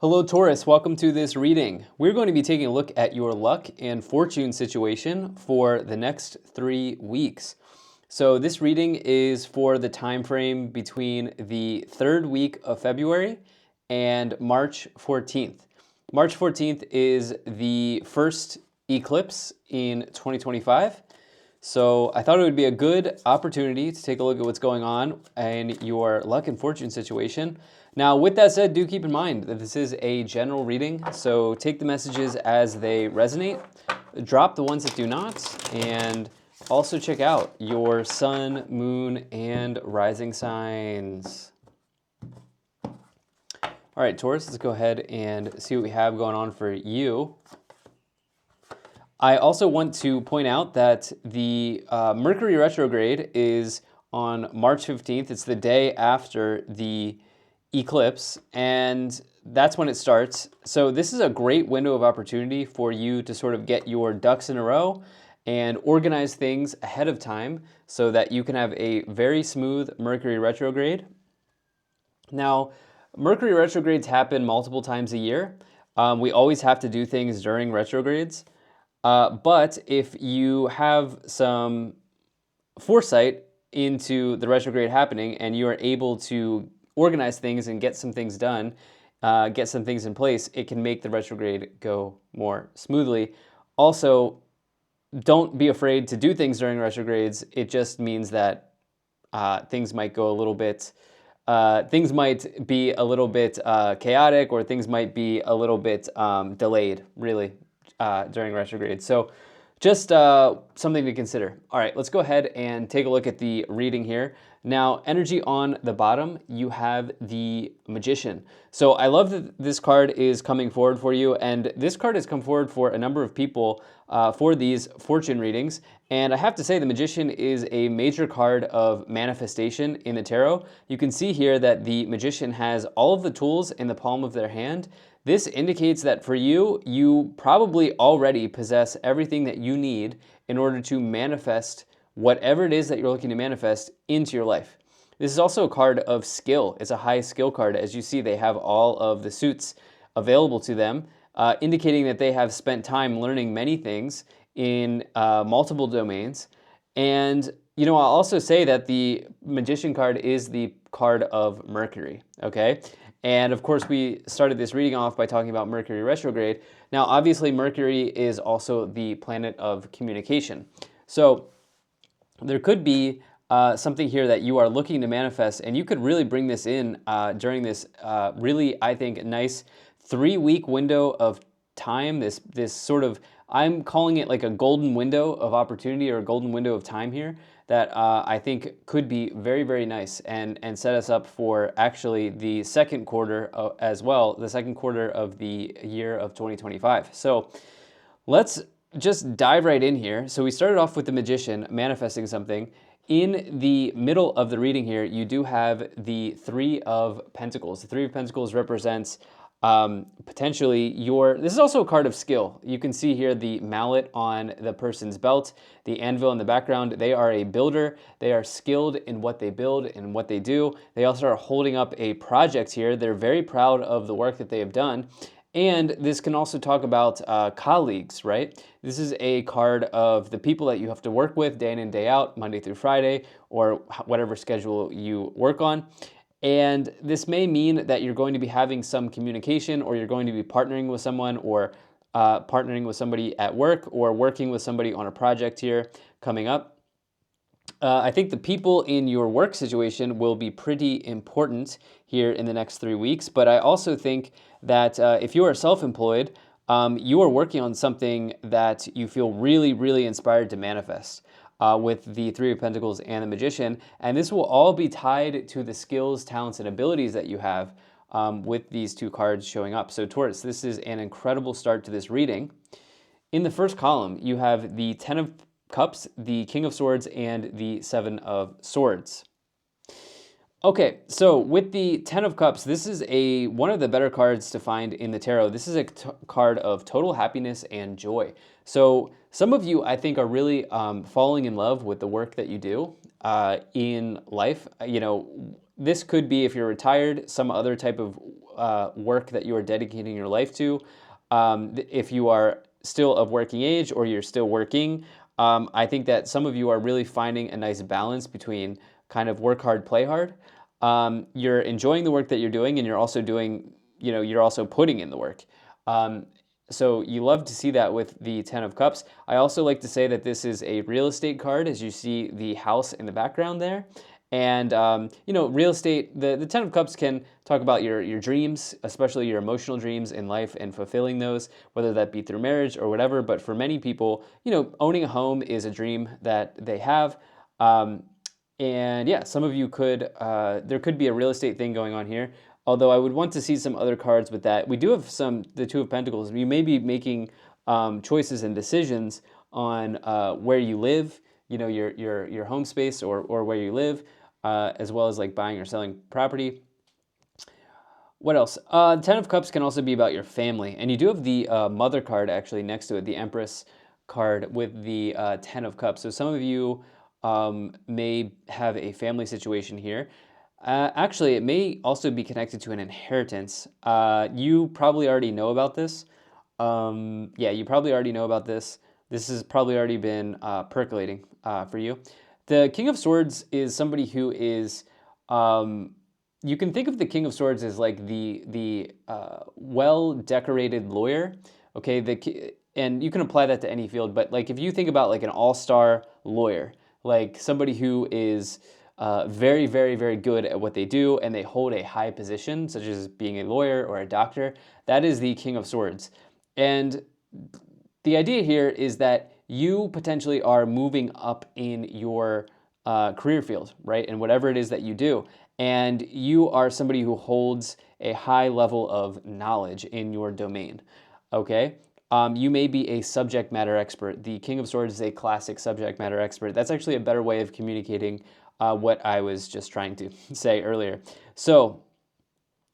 Hello Taurus, welcome to this reading. We're going to be taking a look at your luck and fortune situation for the next 3 weeks. So this reading is for the time frame between the 3rd week of February and March 14th. March 14th is the first eclipse in 2025. So I thought it would be a good opportunity to take a look at what's going on in your luck and fortune situation. Now, with that said, do keep in mind that this is a general reading, so take the messages as they resonate, drop the ones that do not, and also check out your sun, moon, and rising signs. All right, Taurus, let's go ahead and see what we have going on for you. I also want to point out that the Mercury retrograde is on March 15th. It's the day after the eclipse, and that's when it starts. So this is a great window of opportunity for you to sort of get your ducks in a row and organize things ahead of time so that you can have a very smooth Mercury retrograde. Now, Mercury retrogrades happen multiple times a year. We always have to do things during retrogrades. But if you have some foresight into the retrograde happening and you are able to organize things and get some things done, get some things in place, it can make the retrograde go more smoothly. Also, don't be afraid to do things during retrogrades. It just means that things might go a little bit, things might be a little bit chaotic, or things might be a little bit delayed, really. During retrograde. So just something to consider. All right, let's go ahead and take a look at the reading here. Now, energy on the bottom, you have the Magician. So I love that this card is coming forward for you, and this card has come forward for a number of people for these fortune readings. And I have to say the Magician is a major card of manifestation in the tarot. You can see here that the Magician has all of the tools in the palm of their hand. This indicates that for you, you probably already possess everything that you need in order to manifest whatever it is that you're looking to manifest into your life. This is also a card of skill. It's a high skill card. As you see, they have all of the suits available to them, indicating that they have spent time learning many things in multiple domains. And I'll also say that the Magician card is the card of Mercury, okay? And of course, we started this reading off by talking about Mercury retrograde. Now, obviously, Mercury is also the planet of communication. So there could be something here that you are looking to manifest, and you could really bring this in during this really, I think, nice 3-week window of time. This sort of, I'm calling it like a golden window of opportunity, or a golden window of time here, that I think could be very, very nice and set us up for actually the second quarter as well, the second quarter of the year of 2025. So let's just dive right in here. So we started off with the Magician manifesting something. In the middle of the reading here, you do have the Three of Pentacles. The Three of Pentacles represents potentially this is also a card of skill. You can see here the mallet on the person's belt, the anvil in the background. They are a builder. They are skilled in what they build and what they do. They also are holding up a project here. They're very proud of the work that they have done. And this can also talk about colleagues, right? This is a card of the people that you have to work with day in and day out, Monday through Friday, or whatever schedule you work on. And this may mean that you're going to be having some communication, or you're going to be partnering with someone, or partnering with somebody at work, or working with somebody on a project here coming up. I think the people in your work situation will be pretty important here in the next 3 weeks. But I also think that if you are self-employed, you are working on something that you feel really, really inspired to manifest. With the Three of Pentacles and the Magician. And this will all be tied to the skills, talents, and abilities that you have with these two cards showing up. So Taurus, this is an incredible start to this reading. In the first column, you have the Ten of Cups, the King of Swords, and the Seven of Swords. Okay, so with the Ten of Cups, this is one of the better cards to find in the tarot. This is a card of total happiness and joy. So some of you, I think, are really falling in love with the work that you do in life. This could be, if you're retired, some other type of work that you are dedicating your life to. If you are still of working age or you're still working, I think that some of you are really finding a nice balance between kind of work hard, play hard. You're enjoying the work that you're doing, and you're also doing, you're also putting in the work. So you love to see that with the Ten of Cups. I also like to say that this is a real estate card, as you see the house in the background there. And, real estate, the Ten of Cups can talk about your dreams, especially your emotional dreams in life and fulfilling those, whether that be through marriage or whatever. But for many people, owning a home is a dream that they have. And yeah, some of you there could be a real estate thing going on here. Although I would want to see some other cards with that. We do have the Two of Pentacles. You may be making choices and decisions on where you live, your home space or where you live, as well as like buying or selling property. What else? Ten of Cups can also be about your family. And you do have the Mother card actually next to it, the Empress card with the Ten of Cups. So some of you may have a family situation here. Actually, it may also be connected to an inheritance. You probably already know about this. Yeah, you probably already know about this. This has probably already been percolating for you. The King of Swords is somebody who is, you can think of the King of Swords as like the well-decorated lawyer. Okay, and you can apply that to any field, but like if you think about like an all-star lawyer, like somebody who is very, very, very good at what they do, and they hold a high position, such as being a lawyer or a doctor. That is the King of Swords. And the idea here is that you potentially are moving up in your career field, right? And whatever it is that you do. And you are somebody who holds a high level of knowledge in your domain, okay? You may be a subject matter expert. The King of Swords is a classic subject matter expert. That's actually a better way of communicating what I was just trying to say earlier. So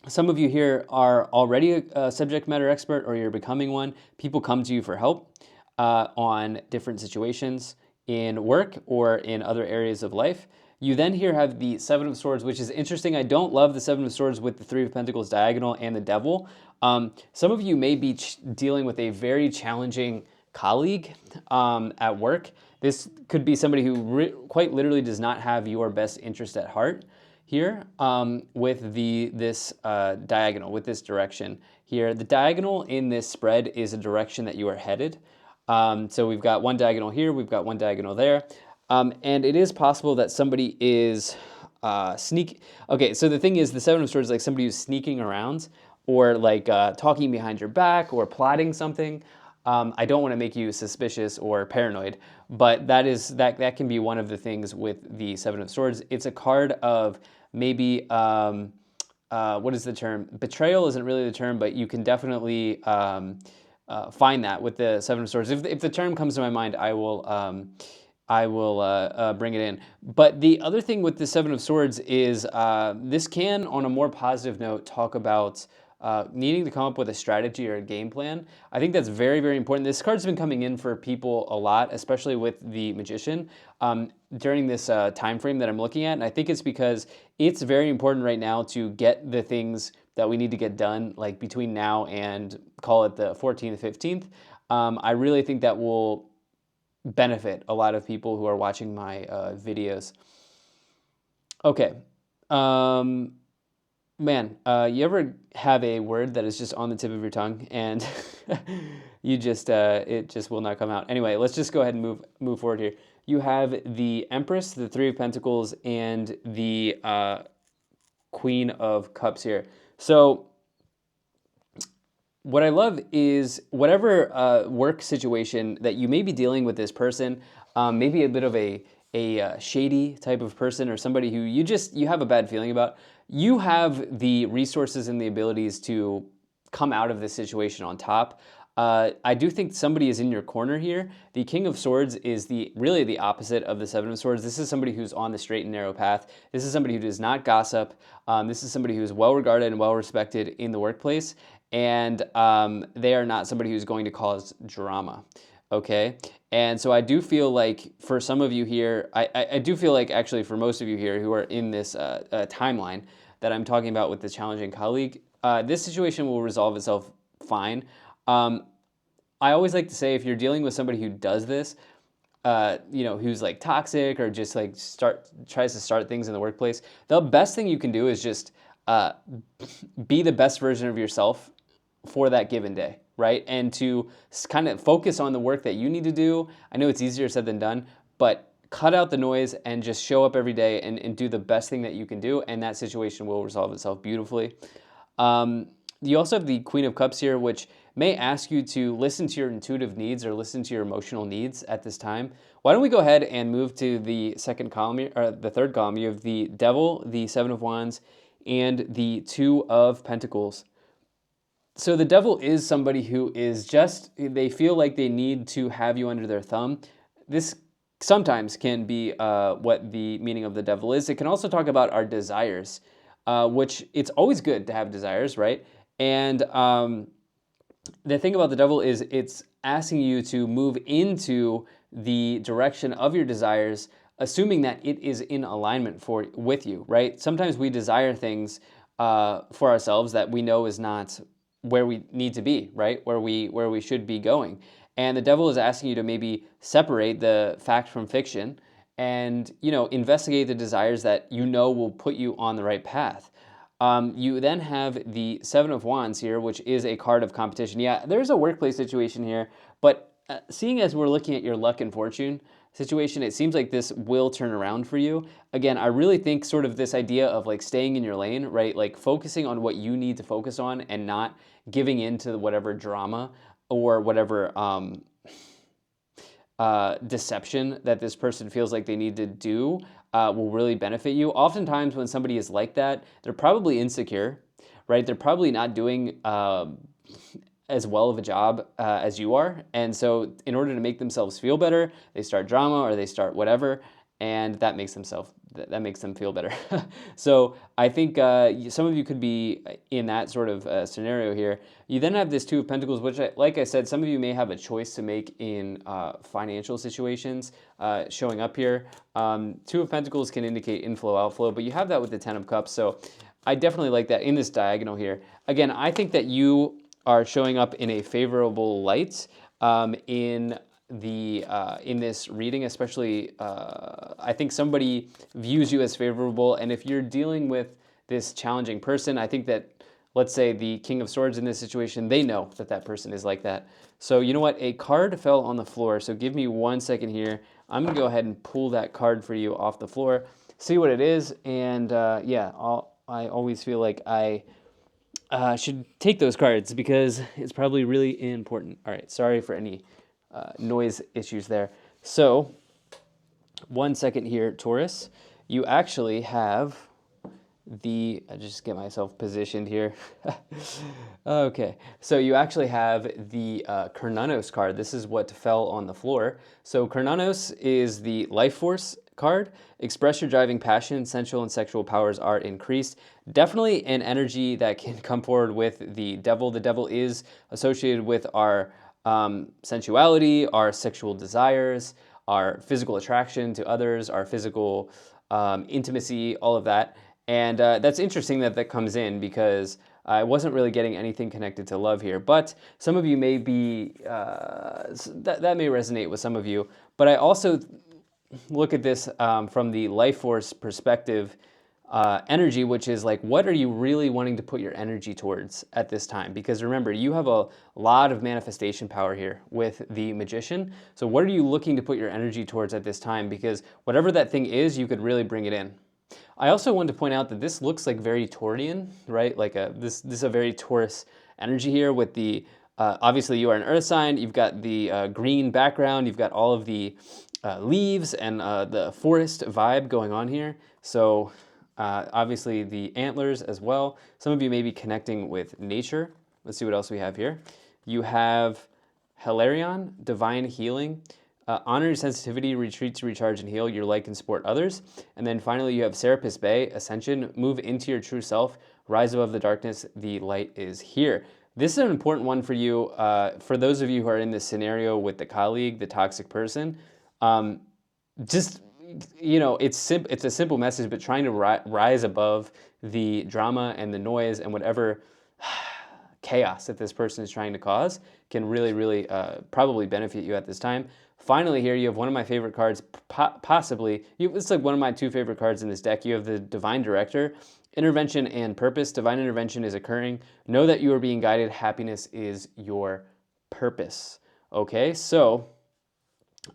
some of you here are already a subject matter expert, or you're becoming one. People come to you for help on different situations in work or in other areas of life. You then here have the Seven of Swords, which is interesting. I don't love the Seven of Swords with the Three of Pentacles diagonal and the Devil. Some of you may be dealing with a very challenging colleague at work. This could be somebody who quite literally does not have your best interest at heart here with this diagonal, with this direction here. The diagonal in this spread is a direction that you are headed. So we've got one diagonal here, we've got one diagonal there. And it is possible that somebody is Okay, so the thing is, the Seven of Swords is like somebody who's sneaking around or like talking behind your back or plotting something. I don't want to make you suspicious or paranoid, but that can be one of the things with the Seven of Swords. It's a card of maybe, what is the term? Betrayal isn't really the term, but you can definitely find that with the Seven of Swords. If the term comes to my mind, I will bring it in. But the other thing with the Seven of Swords is this can, on a more positive note, talk about needing to come up with a strategy or a game plan. I think that's very, very important. This card's been coming in for people a lot, especially with the Magician, during this time frame that I'm looking at. And I think it's because it's very important right now to get the things that we need to get done, like between now and call it the 14th, 15th. I really think that will benefit a lot of people who are watching my videos. Okay. Man, you ever have a word that is just on the tip of your tongue and it just will not come out? Anyway, let's just go ahead and move forward here. You have the Empress, the Three of Pentacles, and the Queen of Cups here. So what I love is whatever work situation that you may be dealing with this person, maybe a bit of a shady type of person or somebody who you have a bad feeling about, you have the resources and the abilities to come out of this situation on top. I do think somebody is in your corner here. The King of Swords is really the opposite of the Seven of Swords. This is somebody who's on the straight and narrow path. This is somebody who does not gossip. This is somebody who is well regarded and well respected in the workplace. And they are not somebody who's going to cause drama, okay? And so I do feel like for some of you here, I do feel like actually for most of you here who are in this timeline that I'm talking about with the challenging colleague, this situation will resolve itself fine. Um, I always like to say if you're dealing with somebody who does this, who's like toxic or just like tries to start things in the workplace, the best thing you can do is just uh, be the best version of yourself for that given day, right? And to kind of focus on the work that you need to do. I know it's easier said than done, but cut out the noise and just show up every day and do the best thing that you can do, and that situation will resolve itself beautifully. You also have the Queen of Cups here, which may ask you to listen to your intuitive needs or listen to your emotional needs at this time. Why don't we go ahead and move to the second column, or the third column? You have the Devil, the Seven of Wands, and the Two of Pentacles. So the Devil is somebody who is they feel like they need to have you under their thumb. This sometimes can be what the meaning of the Devil is. It can also talk about our desires, which it's always good to have desires, right? And the thing about the Devil is it's asking you to move into the direction of your desires, assuming that it is in alignment with you, right? Sometimes we desire things for ourselves that we know is not where we need to be, right? Where we should be going. And the Devil is asking you to maybe separate the fact from fiction and, investigate the desires that will put you on the right path. You then have the Seven of Wands here, which is a card of competition. Yeah, there's a workplace situation here, but seeing as we're looking at your luck and fortune situation, it seems like this will turn around for you. Again, I really think sort of this idea of like staying in your lane, right? Like focusing on what you need to focus on and not giving in to whatever drama or whatever deception that this person feels like they need to do will really benefit you. Oftentimes, when somebody is like that, they're probably insecure, right? They're probably not doing as well of a job as you are. And so, in order to make themselves feel better, they start drama or they start whatever, and that makes them feel better. So I think some of you could be in that sort of scenario here. You then have this Two of Pentacles, which, like I said, some of you may have a choice to make in financial situations showing up here. Two of Pentacles can indicate inflow, outflow, but you have that with the Ten of Cups. So I definitely like that in this diagonal here. Again, I think that you are showing up in a favorable light in this reading, especially I think somebody views you as favorable, and if you're dealing with this challenging person, I think that, let's say the King of Swords in this situation, they know that that person is like that. So you know what? A card fell on the floor, so give me 1 second here. I'm gonna go ahead and pull that card for you off the floor, see what it is, and yeah, I always feel like I should take those cards because it's probably really important. All right, sorry for any noise issues there. So, 1 second here, Taurus. You actually have I just get myself positioned here. Okay, so you actually have the Kernanos card. This is what fell on the floor. So Kernanos is the life force card. Express your driving passion, sensual and sexual powers are increased. Definitely an energy that can come forward with the Devil. The Devil is associated with our sensuality, our sexual desires, our physical attraction to others, our physical intimacy, all of that. And that's interesting that that comes in because I wasn't really getting anything connected to love here. But some of you may be, that may resonate with some of you. But I also look at this from the life force perspective energy, which is like, what are you really wanting to put your energy towards at this time? Because remember, you have a lot of manifestation power here with the Magician. So what are you looking to put your energy towards at this time? Because whatever that thing is, you could really bring it in. I also wanted to point out that this looks like very Taurian, right? Like this is a very Taurus energy here with the, obviously you are an earth sign, you've got the green background, you've got all of the leaves and the forest vibe going on here. So obviously the antlers as well. Some of you may be connecting with nature. Let's see what else we have here. You have Hilarion, divine healing. Honor your sensitivity, retreat to recharge and heal your like and support others. And then finally you have Serapis Bay, ascension, move into your true self, rise above the darkness, the light is here. This is an important one for you, for those of you who are in this scenario with the colleague, the toxic person. Just, it's a simple message, but trying to rise above the drama and the noise and whatever chaos that this person is trying to cause can really, really probably benefit you at this time. Finally, here you have one of my favorite cards, possibly. It's like one of my two favorite cards in this deck. You have the Divine Director. Intervention and purpose. Divine intervention is occurring. Know that you are being guided. Happiness is your purpose. Okay, so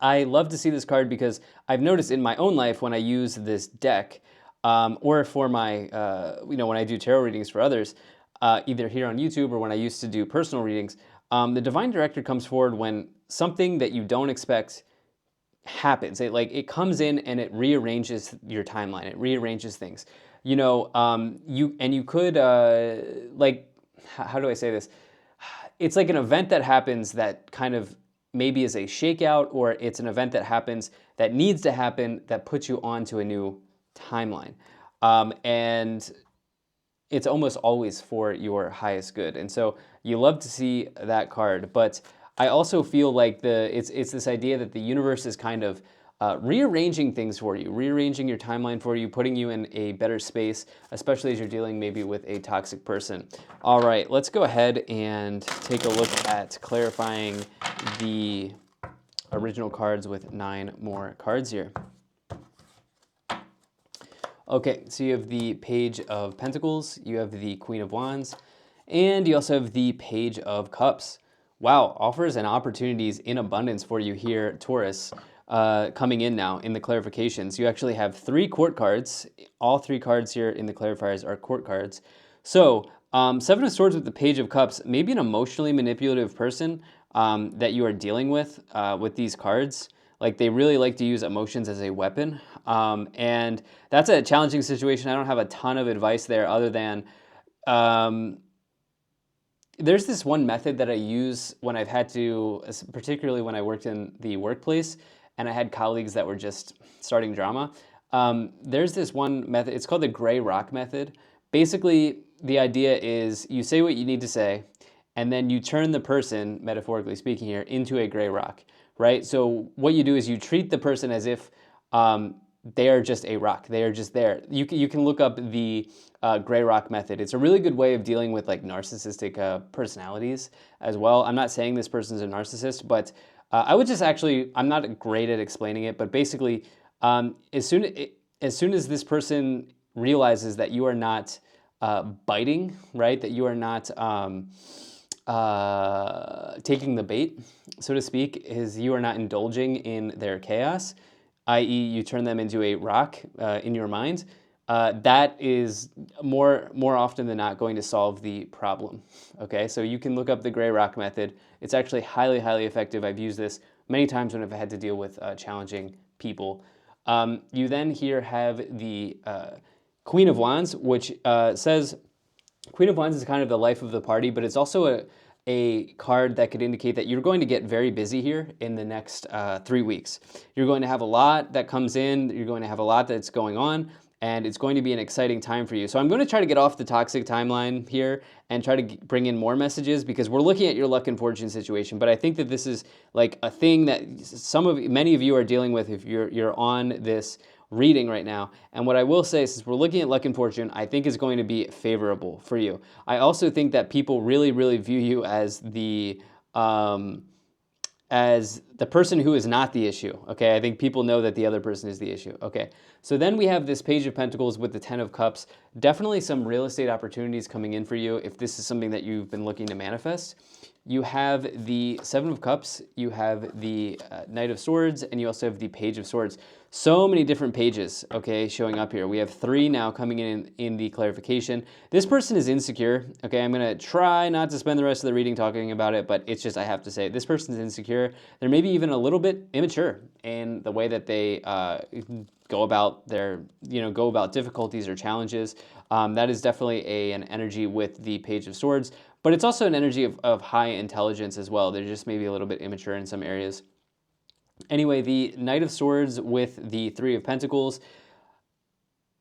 I love to see this card because I've noticed in my own life when I use this deck, or for my, when I do tarot readings for others, either here on YouTube or when I used to do personal readings, the Divine Director comes forward when something that you don't expect happens. It comes in and it rearranges your timeline. It rearranges things. You could how do I say this? It's like an event that happens that kind of maybe is a shakeout, or it's an event that happens that needs to happen that puts you onto a new timeline. And it's almost always for your highest good. And so you love to see that card. But I also feel like it's this idea that the universe is kind of rearranging things for you, rearranging your timeline for you, putting you in a better space, especially as you're dealing maybe with a toxic person. All right, let's go ahead and take a look at clarifying the original cards with 9 more cards here. Okay, so you have the Page of Pentacles, you have the Queen of Wands, and you also have the Page of Cups. Wow, offers and opportunities in abundance for you here, Taurus. Coming in now in the clarifications. You actually have 3 court cards. All 3 cards here in the clarifiers are court cards. So, 7 of Swords with the Page of Cups, maybe an emotionally manipulative person that you are dealing with these cards. Like, they really like to use emotions as a weapon. And that's a challenging situation. I don't have a ton of advice there other than there's this one method that I use when I've had to, particularly when I worked in the workplace and I had colleagues that were just starting drama. There's this one method, it's called the gray rock method. Basically, the idea is you say what you need to say, and then you turn the person, metaphorically speaking here, into a gray rock, right? So what you do is you treat the person as if they are just a rock. They are just there. You can look up the gray rock method. It's a really good way of dealing with like narcissistic personalities as well. I'm not saying this person's a narcissist, but I would just I'm not great at explaining it, but basically, as soon as this person realizes that you are not biting, right? That you are not taking the bait, so to speak, is you are not indulging in their chaos, i.e. you turn them into a rock in your mind, that is more often than not going to solve the problem, okay? So you can look up the gray rock method. It's actually highly, highly effective. I've used this many times when I've had to deal with challenging people. You then here have the Queen of Wands, which says, Queen of Wands is kind of the life of the party, but it's also a card that could indicate that you're going to get very busy here in the next 3 weeks. You're going to have a lot that comes in, you're going to have a lot that's going on, and it's going to be an exciting time for you. So I'm going to try to get off the toxic timeline here and try to bring in more messages because we're looking at your luck and fortune situation. But I think that this is like a thing that many of you are dealing with if you're on this reading right now. And what I will say, since we're looking at luck and fortune, I think is going to be favorable for you. I also think that people really, really view you as the person who is not the issue, okay? I think people know that the other person is the issue, okay? So then we have this Page of Pentacles with the 10 of Cups. Definitely some real estate opportunities coming in for you if this is something that you've been looking to manifest. You have the 7 of Cups, you have the Knight of Swords, and you also have the Page of Swords. So many different pages, okay, showing up here. We have 3 now coming in the clarification. This person is insecure, okay? I'm gonna try not to spend the rest of the reading talking about it, but it's just, I have to say, this person's insecure. They're maybe even a little bit immature in the way that they go about difficulties or challenges. That is definitely an energy with the Page of Swords, but it's also an energy of high intelligence as well. They're just maybe a little bit immature in some areas. Anyway, the Knight of Swords with the 3 of Pentacles.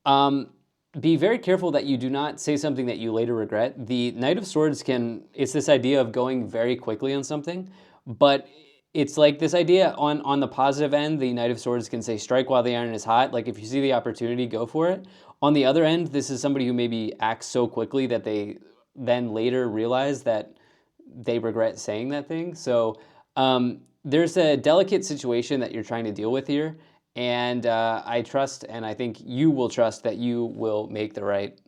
Be very careful that you do not say something that you later regret. The Knight of Swords it's this idea of going very quickly on something, but it's like this idea on the positive end, the Knight of Swords can say, strike while the iron is hot. Like if you see the opportunity, go for it. On the other end, this is somebody who maybe acts so quickly that they then later realize that they regret saying that thing. So there's a delicate situation that you're trying to deal with here. And I trust, and I think you will trust that you will make the right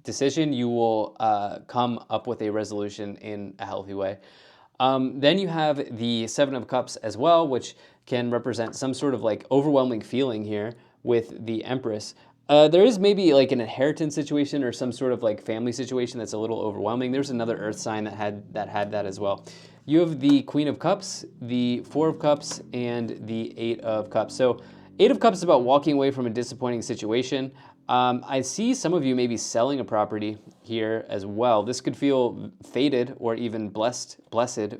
decision. You will come up with a resolution in a healthy way. Then you have the Seven of Cups as well, which can represent some sort of like overwhelming feeling here with the Empress. There is maybe like an inheritance situation or some sort of like family situation that's a little overwhelming. There's another Earth sign that had that as well. You have the Queen of Cups, the Four of Cups, and the Eight of Cups. So Eight of Cups is about walking away from a disappointing situation. I see some of you maybe selling a property here as well. This could feel fated or even blessed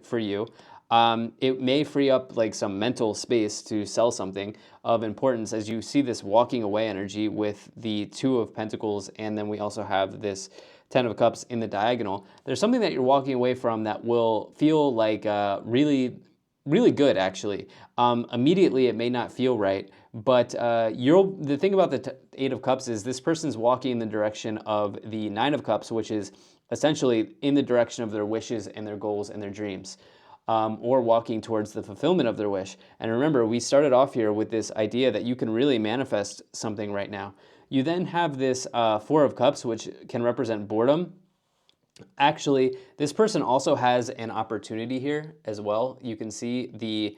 for you. It may free up like some mental space to sell something of importance as you see this walking away energy with the Two of Pentacles, and then we also have this Ten of Cups in the diagonal. There's something that you're walking away from that will feel like really good, actually. Immediately, it may not feel right, but the thing about the Eight of Cups is this person's walking in the direction of the Nine of Cups, which is essentially in the direction of their wishes and their goals and their dreams, or walking towards the fulfillment of their wish. And remember, we started off here with this idea that you can really manifest something right now. You then have this Four of Cups, which can represent boredom. Actually, this person also has an opportunity here as well. You can see the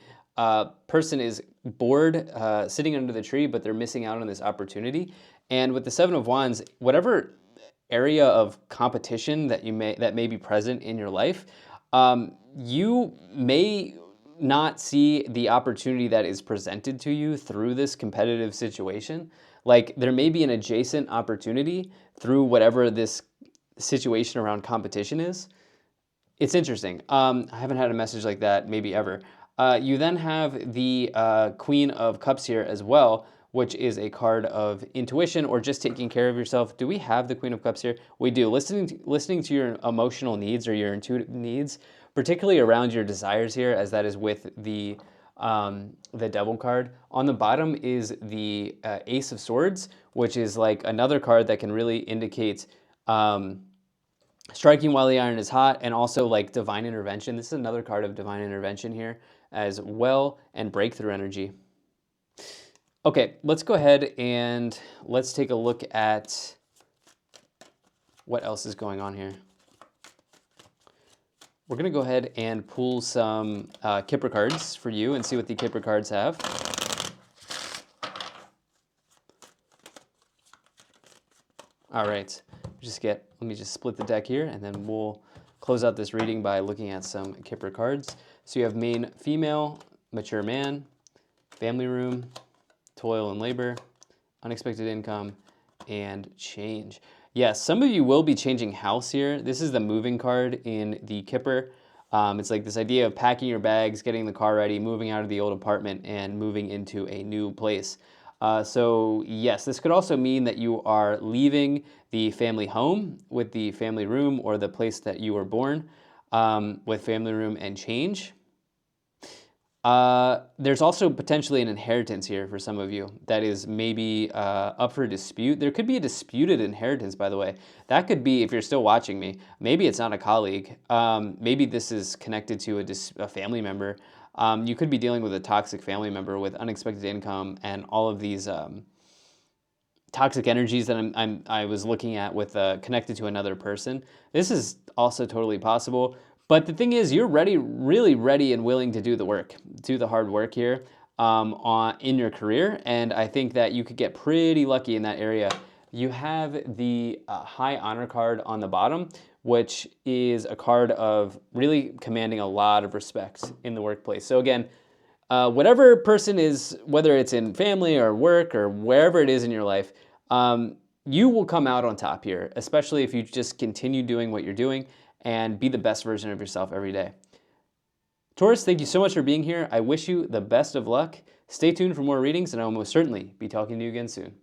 person is bored sitting under the tree, but they're missing out on this opportunity. And with the Seven of Wands, whatever area of competition that may be present in your life, you may not see the opportunity that is presented to you through this competitive situation. Like there may be an adjacent opportunity through whatever this situation around competition is. It's interesting. I haven't had a message like that maybe ever. You then have the Queen of Cups here as well, which is a card of intuition or just taking care of yourself. Do we have the Queen of Cups here? We do. Listening to your emotional needs or your intuitive needs, particularly around your desires here, as that is with the Devil card. On the bottom is the Ace of Swords, which is like another card that can really indicate striking while the iron is hot, and also like divine intervention. This is another card of divine intervention here as well, and breakthrough energy. Okay, let's go ahead and let's take a look at what else is going on here. We're going to go ahead and pull some Kipper cards for you and see what the Kipper cards have. All right, let me just split the deck here, and then we'll close out this reading by looking at some Kipper cards. So you have main female, mature man, family room, toil and labor, unexpected income, and change. Yes, some of you will be changing house here. This is the moving card in the Kipper. It's like this idea of packing your bags, getting the car ready, moving out of the old apartment, and moving into a new place. So yes, this could also mean that you are leaving the family home with the family room, or the place that you were born with family room and change. There's also potentially an inheritance here for some of you that is maybe up for dispute. There could be a disputed inheritance, by the way. That could be, if you're still watching me, maybe it's not a colleague. Maybe this is connected to a family member. You could be dealing with a toxic family member with unexpected income and all of these toxic energies that I was looking at with connected to another person. This is also totally possible. But the thing is, you're really ready and willing to do the work, do the hard work here in your career. And I think that you could get pretty lucky in that area. You have the High Honor card on the bottom, which is a card of really commanding a lot of respect in the workplace. So again, whatever person is, whether it's in family or work or wherever it is in your life, you will come out on top here, especially if you just continue doing what you're doing and be the best version of yourself every day. Taurus, thank you so much for being here. I wish you the best of luck. Stay tuned for more readings, and I will most certainly be talking to you again soon.